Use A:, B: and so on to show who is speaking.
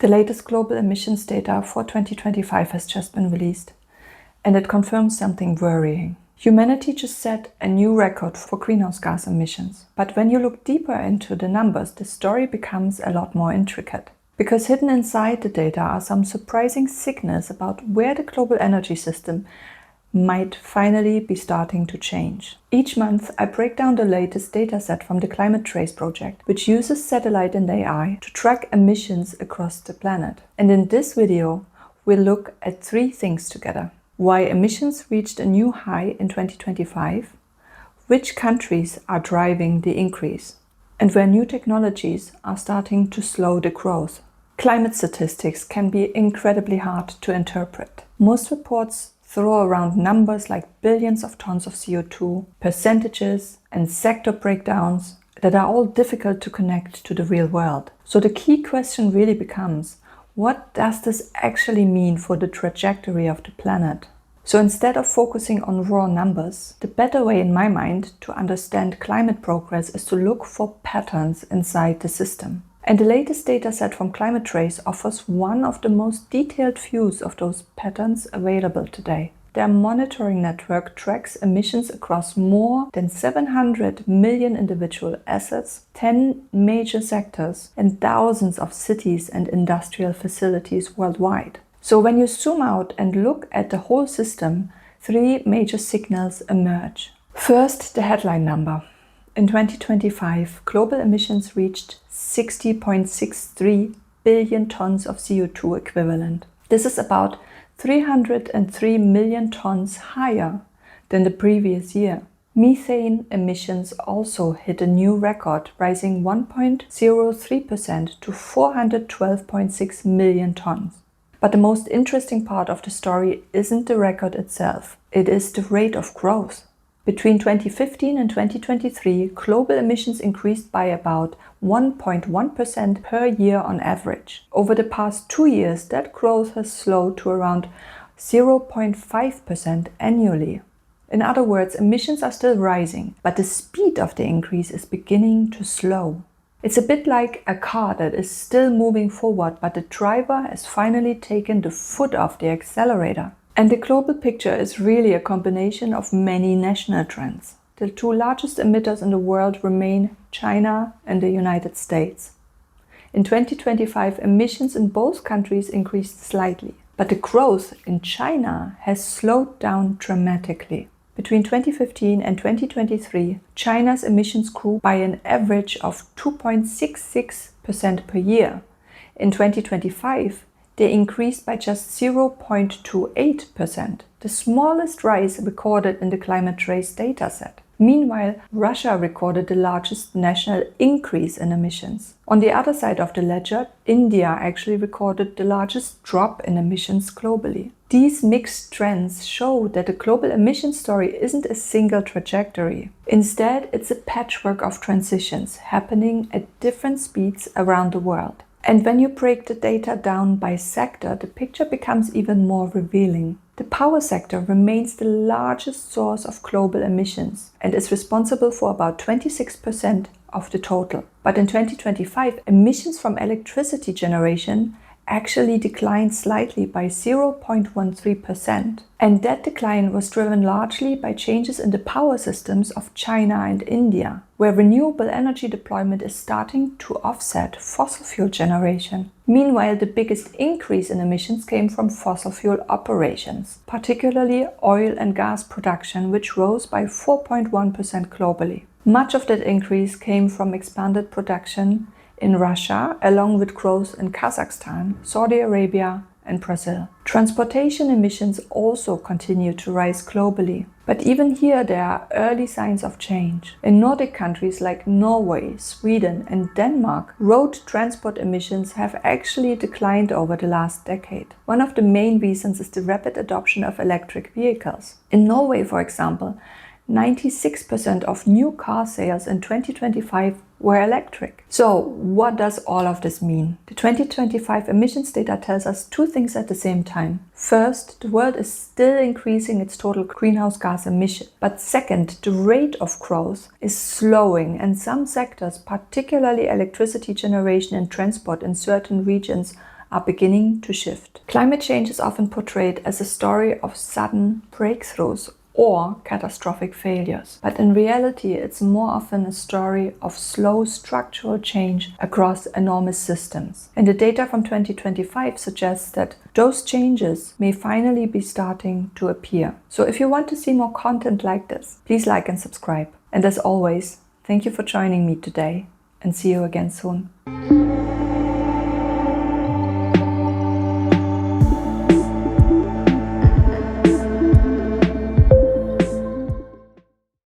A: The latest global emissions data for 2025 has just been released, and it confirms something worrying. Humanity just set a new record for greenhouse gas emissions. But when you look deeper into the numbers, the story becomes a lot more intricate. Because hidden inside the data are some surprising signals about where the global energy system might finally be starting to change. Each month, I break down the latest dataset from the Climate Trace project, which uses satellite and AI to track emissions across the planet. And in this video, we'll look at 3 things together. Why emissions reached a new high in 2025, which countries are driving the increase, and where new technologies are starting to slow the growth. Climate statistics can be incredibly hard to interpret. Most reports throw around numbers like billions of tons of CO2, percentages, and sector breakdowns that are all difficult to connect to the real world. So the key question really becomes, what does this actually mean for the trajectory of the planet? So instead of focusing on raw numbers, the better way in my mind to understand climate progress is to look for patterns inside the system. And the latest dataset from Climate Trace offers one of the most detailed views of those patterns available today. Their monitoring network tracks emissions across more than 700 million individual assets, 10 major sectors, and thousands of cities and industrial facilities worldwide. So when you zoom out and look at the whole system, 3 major signals emerge. First, the headline number. In 2025, global emissions reached 60.63 billion tons of CO2 equivalent. This is about 303 million tons higher than the previous year. Methane emissions also hit a new record, rising 1.03% to 412.6 million tons. But the most interesting part of the story isn't the record itself, it is the rate of growth. Between 2015 and 2023, global emissions increased by about 1.1% per year on average. Over the past 2 years, that growth has slowed to around 0.5% annually. In other words, emissions are still rising, but the speed of the increase is beginning to slow. It's a bit like a car that is still moving forward, but the driver has finally taken the foot off the accelerator. And the global picture is really a combination of many national trends. The 2 largest emitters in the world remain China and the United States. In 2025, emissions in both countries increased slightly, but the growth in China has slowed down dramatically. Between 2015 and 2023, China's emissions grew by an average of 2.66% per year. In 2025, they increased by just 0.28%, the smallest rise recorded in the Climate Trace dataset. Meanwhile, Russia recorded the largest national increase in emissions. On the other side of the ledger, India actually recorded the largest drop in emissions globally. These mixed trends show that the global emission story isn't a single trajectory. Instead, it's a patchwork of transitions happening at different speeds around the world. And when you break the data down by sector, the picture becomes even more revealing. The power sector remains the largest source of global emissions and is responsible for about 26% of the total. But in 2025, emissions from electricity generation actually declined slightly by 0.13%. And that decline was driven largely by changes in the power systems of China and India, where renewable energy deployment is starting to offset fossil fuel generation. Meanwhile, the biggest increase in emissions came from fossil fuel operations, particularly oil and gas production, which rose by 4.1% globally. Much of that increase came from expanded production in Russia, along with growth in Kazakhstan, Saudi Arabia, and Brazil. Transportation emissions also continue to rise globally, but even here there are early signs of change. In Nordic countries like Norway, Sweden, and Denmark, road transport emissions have actually declined over the last decade. One of the main reasons is the rapid adoption of electric vehicles. In Norway, for example, 96% of new car sales in 2025 were electric. So what does all of this mean? The 2025 emissions data tells us 2 things at the same time. First, the world is still increasing its total greenhouse gas emission. But second, the rate of growth is slowing, and some sectors, particularly electricity generation and transport in certain regions, are beginning to shift. Climate change is often portrayed as a story of sudden breakthroughs or catastrophic failures. But in reality, it's more often a story of slow structural change across enormous systems. And the data from 2025 suggests that those changes may finally be starting to appear. So if you want to see more content like this, please like and subscribe. And as always, thank you for joining me today, and see you again soon.